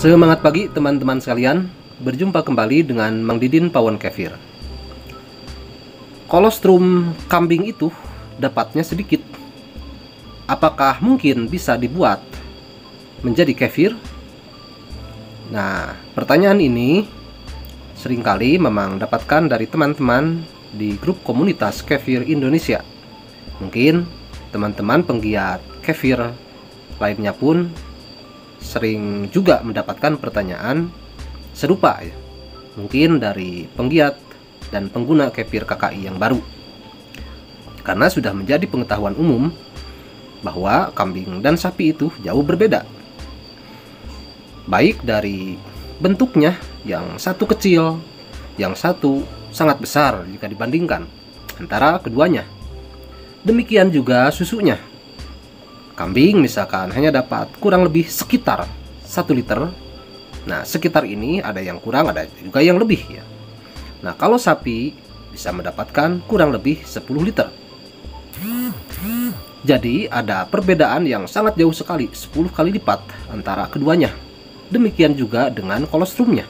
Semangat pagi teman-teman sekalian, berjumpa kembali dengan Mang Didin Pawon Kefir. Kolostrum kambing itu dapatnya sedikit. Apakah mungkin bisa dibuat menjadi kefir? Nah, pertanyaan ini seringkali memang dapatkan dari teman-teman di grup komunitas kefir Indonesia. Mungkin teman-teman penggiat kefir lainnya pun sering juga mendapatkan pertanyaan serupa ya. Mungkin dari penggiat dan pengguna kefir KKI yang baru. Karena sudah menjadi pengetahuan umum bahwa kambing dan sapi itu jauh berbeda. Baik dari bentuknya, yang satu kecil, yang satu sangat besar jika dibandingkan antara keduanya. Demikian juga susunya. Kambing misalkan hanya dapat kurang lebih sekitar 1 liter. Nah, sekitar ini ada yang kurang, ada juga yang lebih ya. Nah, kalau sapi bisa mendapatkan kurang lebih 10 liter. Jadi ada perbedaan yang sangat jauh sekali, 10 kali lipat antara keduanya. Demikian juga dengan kolostrumnya.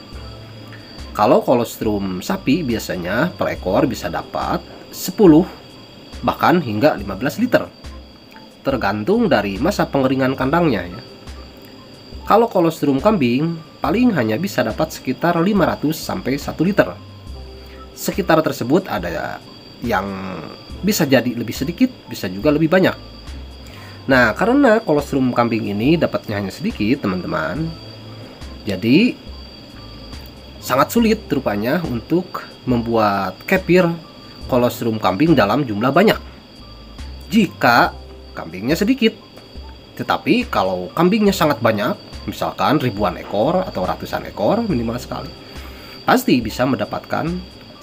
Kalau kolostrum sapi biasanya per ekor bisa dapat 10 bahkan hingga 15 liter. Tergantung dari masa pengeringan kandangnya ya. Kalau kolostrum kambing paling hanya bisa dapat sekitar 500 sampai 1 liter. Sekitar tersebut ada yang bisa jadi lebih sedikit, bisa juga lebih banyak. Nah, karena kolostrum kambing ini dapatnya hanya sedikit, teman-teman, jadi sangat sulit rupanya untuk membuat kefir kolostrum kambing dalam jumlah banyak jika kambingnya sedikit. Tetapi kalau kambingnya sangat banyak, misalkan ribuan ekor atau ratusan ekor minimal sekali, pasti bisa mendapatkan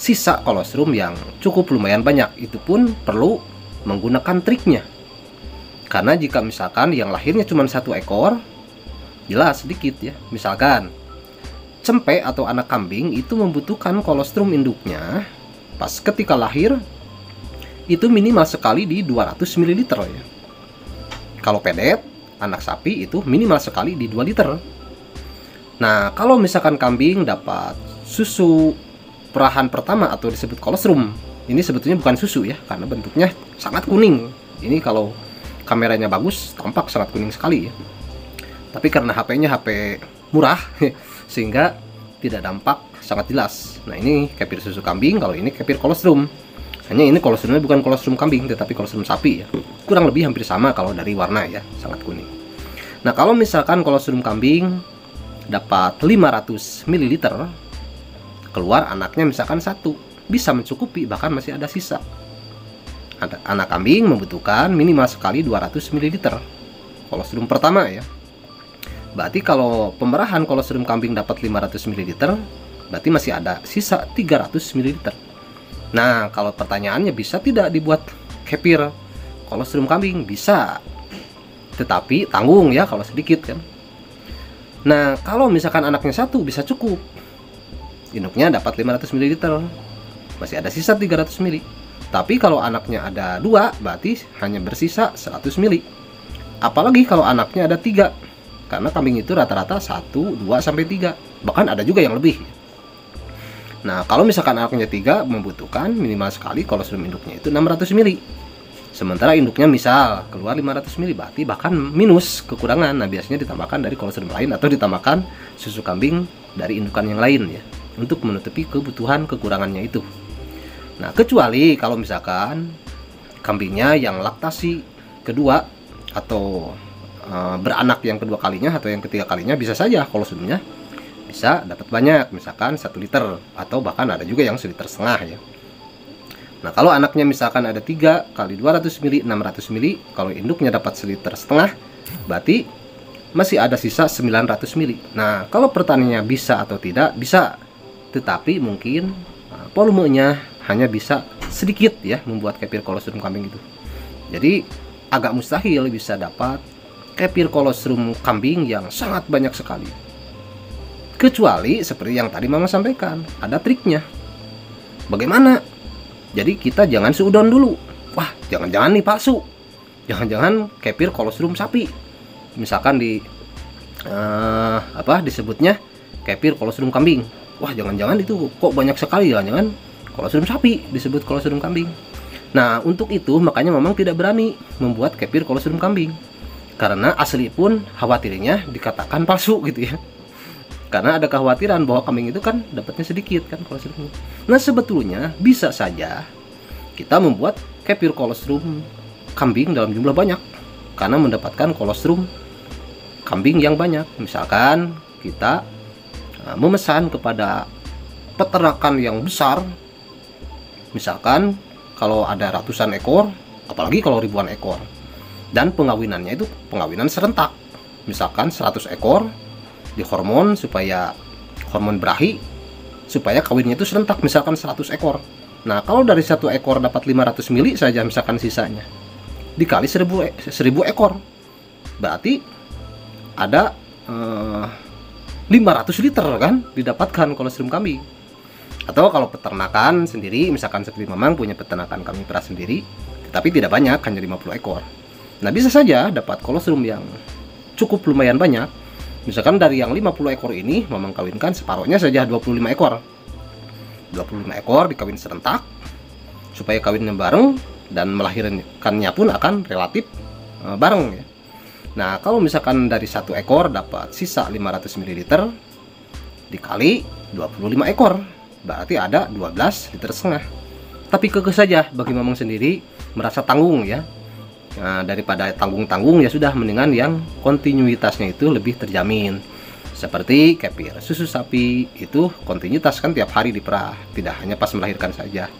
sisa kolostrum yang cukup lumayan banyak. Itu pun perlu menggunakan triknya. Karena jika misalkan yang lahirnya cuma 1 ekor, jelas sedikit ya. Misalkan cempe atau anak kambing itu membutuhkan kolostrum induknya pas ketika lahir itu minimal sekali di 200 ml ya. Kalau pedet, anak sapi itu minimal sekali di 2 liter. Nah, kalau misalkan kambing dapat susu perahan pertama atau disebut kolostrum, ini sebetulnya bukan susu ya, karena bentuknya sangat kuning. Ini kalau kameranya bagus, tampak sangat kuning sekali ya. Tapi karena HP-nya HP murah, sehingga tidak dampak sangat jelas. Nah, ini kefir susu kambing, kalau ini kefir kolostrum. Hanya ini kolostrumnya bukan kolostrum kambing, tetapi kolostrum sapi ya. Kurang lebih hampir sama kalau dari warna ya, sangat kuning. Nah, kalau misalkan kolostrum kambing dapat 500 ml, keluar anaknya misalkan 1, bisa mencukupi, bahkan masih ada sisa. Anak kambing membutuhkan minimal sekali 200 ml kolostrum pertama ya. Berarti kalau pemerahan kolostrum kambing dapat 500 ml, berarti masih ada sisa 300 ml. Nah, kalau pertanyaannya bisa tidak dibuat kefir kolostrum kambing? Bisa. Tetapi tanggung ya kalau sedikit kan. Nah, kalau misalkan anaknya 1 bisa cukup. Induknya dapat 500 ml. Masih ada sisa 300 ml. Tapi kalau anaknya ada 2, berarti hanya bersisa 100 ml. Apalagi kalau anaknya ada 3. Karena kambing itu rata-rata 1, 2, sampai 3. Bahkan ada juga yang lebih. Nah, kalau misalkan anaknya 3, membutuhkan minimal sekali kolostrum induknya itu 600 ml. Sementara induknya misal keluar 500 ml, berarti bahkan minus, kekurangan. Nah, biasanya ditambahkan dari kolostrum lain atau ditambahkan susu kambing dari indukan yang lain ya, untuk menutupi kebutuhan kekurangannya itu. Nah, kecuali kalau misalkan kambingnya yang laktasi kedua atau beranak yang kedua kalinya atau yang ketiga kalinya, bisa saja kolostrumnya bisa dapat banyak, misalkan 1 liter atau bahkan ada juga yang 1,5 liter ya. Nah, kalau anaknya misalkan ada 3 kali 200 ml 600 ml, kalau induknya dapat 1,5 liter, berarti masih ada sisa 900 ml. Nah, kalau pertanyaan bisa atau tidak, bisa. Tetapi mungkin volumenya hanya bisa sedikit ya membuat kefir kolostrum kambing itu. Jadi agak mustahil bisa dapat kefir kolostrum kambing yang sangat banyak sekali. Kecuali seperti yang tadi Mama sampaikan, ada triknya. Bagaimana? Jadi kita jangan seudon dulu. Wah, jangan-jangan nih palsu. Jangan-jangan kefir kolostrum sapi. Misalkan di apa disebutnya, kefir kolostrum kambing. Wah, jangan-jangan itu kok banyak sekali, jangan kolostrum sapi disebut kolostrum kambing. Nah, untuk itu makanya memang tidak berani membuat kefir kolostrum kambing, karena asli pun khawatirnya dikatakan palsu gitu ya. Karena ada kekhawatiran bahwa kambing itu kan dapatnya sedikit kan kolostrumnya. Nah, sebetulnya bisa saja kita membuat kefir kolostrum kambing dalam jumlah banyak karena mendapatkan kolostrum kambing yang banyak. Misalkan kita memesan kepada peternakan yang besar, misalkan kalau ada ratusan ekor, apalagi kalau ribuan ekor, dan pengawinannya itu pengawinan serentak, misalkan 100 ekor dihormon supaya hormon berahi, supaya kawinnya itu serentak, misalkan 100 ekor. Nah, kalau dari satu ekor dapat 500 mili saja misalkan sisanya, dikali 1000 ekor, berarti ada 500 liter kan didapatkan kolostrum kambing. Atau kalau peternakan sendiri, misalkan seperti Mamang punya peternakan kambing perah sendiri, tetapi tidak banyak, hanya 50 ekor. Nah, bisa saja dapat kolostrum yang cukup lumayan banyak. Misalkan dari yang 50 ekor ini Mamang kawinkan separuhnya saja 25 ekor. 25 ekor dikawin serentak supaya kawinnya bareng dan melahirkannya pun akan relatif bareng ya. Nah, kalau misalkan dari satu ekor dapat sisa 500 ml dikali 25 ekor, berarti ada 12,5 liter. Tapi kekeh saja bagi Mamang sendiri merasa tanggung ya. Nah, daripada tanggung-tanggung ya sudah, mendingan yang kontinuitasnya itu lebih terjamin. Seperti kefir susu sapi itu kontinuitas kan tiap hari diperah, tidak hanya pas melahirkan saja.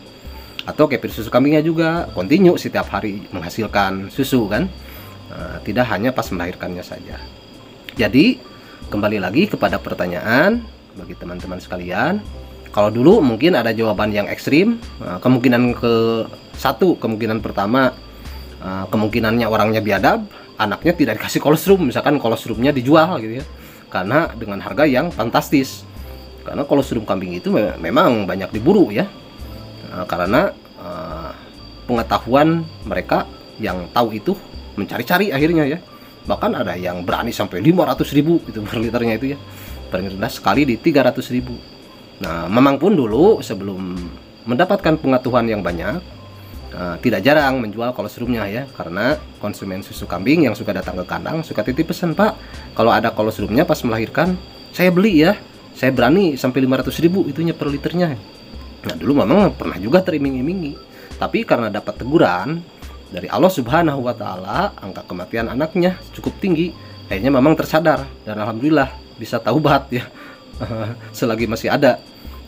Atau kefir susu kambingnya juga kontinu setiap hari menghasilkan susu kan, tidak hanya pas melahirkannya saja. Jadi kembali lagi kepada pertanyaan bagi teman-teman sekalian, kalau dulu mungkin ada jawaban yang ekstrim, kemungkinan kemungkinan pertama, kemungkinannya orangnya biadab, anaknya tidak dikasih kolostrum, misalkan kolostrumnya dijual gitu ya, karena dengan harga yang fantastis. Karena kolostrum kambing itu memang banyak diburu ya, karena pengetahuan mereka yang tahu itu mencari-cari akhirnya ya. Bahkan ada yang berani sampai 500.000 itu per liternya itu ya, paling rendah sekali di 300.000. Nah, Mamang pun dulu sebelum mendapatkan pengetahuan yang banyak, tidak jarang menjual kolostrumnya ya, karena konsumen susu kambing yang suka datang ke kandang suka titip pesan, "Pak, kalau ada kolostrumnya pas melahirkan saya beli ya, saya berani sampai 500.000 itunya per liternya." Nah, dulu Mamang pernah juga teriming-imingi, tapi karena dapat teguran dari Allah Subhanahu wa Ta'ala, angka kematian anaknya cukup tinggi, akhirnya Mamang tersadar dan alhamdulillah bisa taubat ya. Selagi masih ada.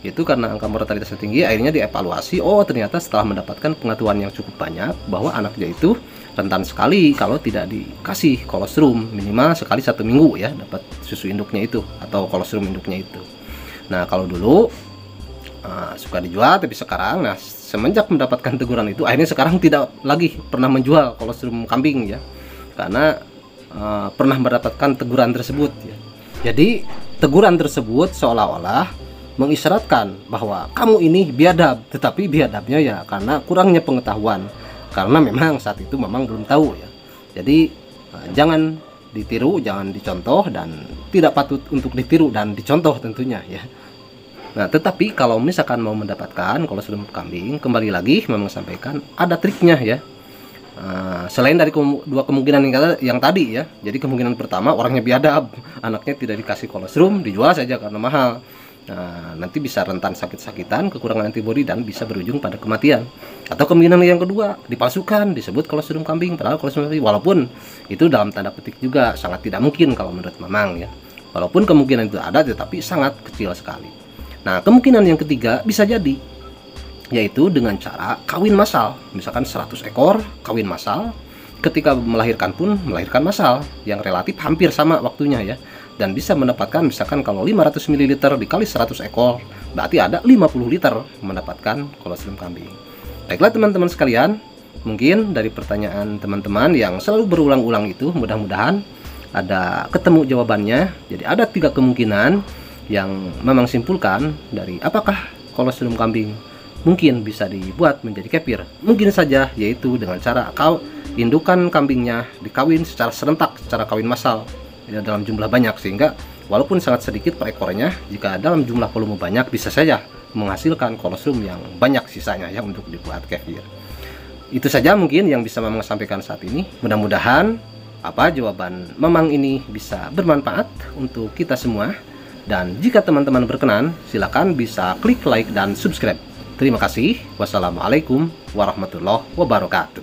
Itu karena angka mortalitasnya tinggi, akhirnya dievaluasi, oh ternyata setelah mendapatkan pengetahuan yang cukup banyak bahwa anaknya itu rentan sekali kalau tidak dikasih kolostrum, minimal sekali 1 minggu ya dapat susu induknya itu atau kolostrum induknya itu. Nah, kalau dulu suka dijual, tapi sekarang semenjak mendapatkan teguran itu, akhirnya sekarang tidak lagi pernah menjual kolostrum kambing ya, karena pernah mendapatkan teguran tersebut ya. Jadi teguran tersebut seolah-olah mengisyaratkan bahwa kamu ini biadab, tetapi biadabnya ya karena kurangnya pengetahuan, karena memang saat itu memang belum tahu ya. Jadi jangan ditiru, jangan dicontoh, dan tidak patut untuk ditiru dan dicontoh tentunya ya. Nah, tetapi kalau misalkan mau mendapatkan kolostrum kambing, kembali lagi memang sampaikan ada triknya ya. Selain dari dua kemungkinan yang tadi ya, jadi kemungkinan pertama orangnya biadab, anaknya tidak dikasih kolostrum, dijual saja karena mahal. Nah, nanti bisa rentan sakit-sakitan, kekurangan antibodi, dan bisa berujung pada kematian. Atau kemungkinan yang kedua, dipalsukan, disebut kolostrum kambing, padahal kolostrum kambing, walaupun itu dalam tanda petik juga sangat tidak mungkin kalau menurut Mamang ya. Walaupun kemungkinan itu ada, tetapi sangat kecil sekali. Nah, kemungkinan yang ketiga bisa jadi, yaitu dengan cara kawin massal. Misalkan 100 ekor kawin massal, ketika melahirkan pun melahirkan massal yang relatif hampir sama waktunya ya, dan bisa mendapatkan misalkan kalau 500 ml dikali 100 ekor berarti ada 50 liter mendapatkan kolostrum kambing. Baiklah teman-teman sekalian, mungkin dari pertanyaan teman-teman yang selalu berulang-ulang itu mudah-mudahan ada ketemu jawabannya. Jadi ada 3 kemungkinan yang memang simpulkan dari apakah kolostrum kambing mungkin bisa dibuat menjadi kefir. Mungkin saja, yaitu dengan cara indukan kambingnya dikawin secara serentak, secara kawin massal ya, dalam jumlah banyak, sehingga walaupun sangat sedikit per ekornya, jika dalam jumlah volume banyak bisa saja menghasilkan kolostrum yang banyak sisanya ya untuk dibuat kefir. Itu saja mungkin yang bisa Mamang sampaikan saat ini. Mudah-mudahan jawaban Mamang ini bisa bermanfaat untuk kita semua. Dan jika teman-teman berkenan, silakan bisa klik like dan subscribe. Terima kasih. Wassalamualaikum warahmatullahi wabarakatuh.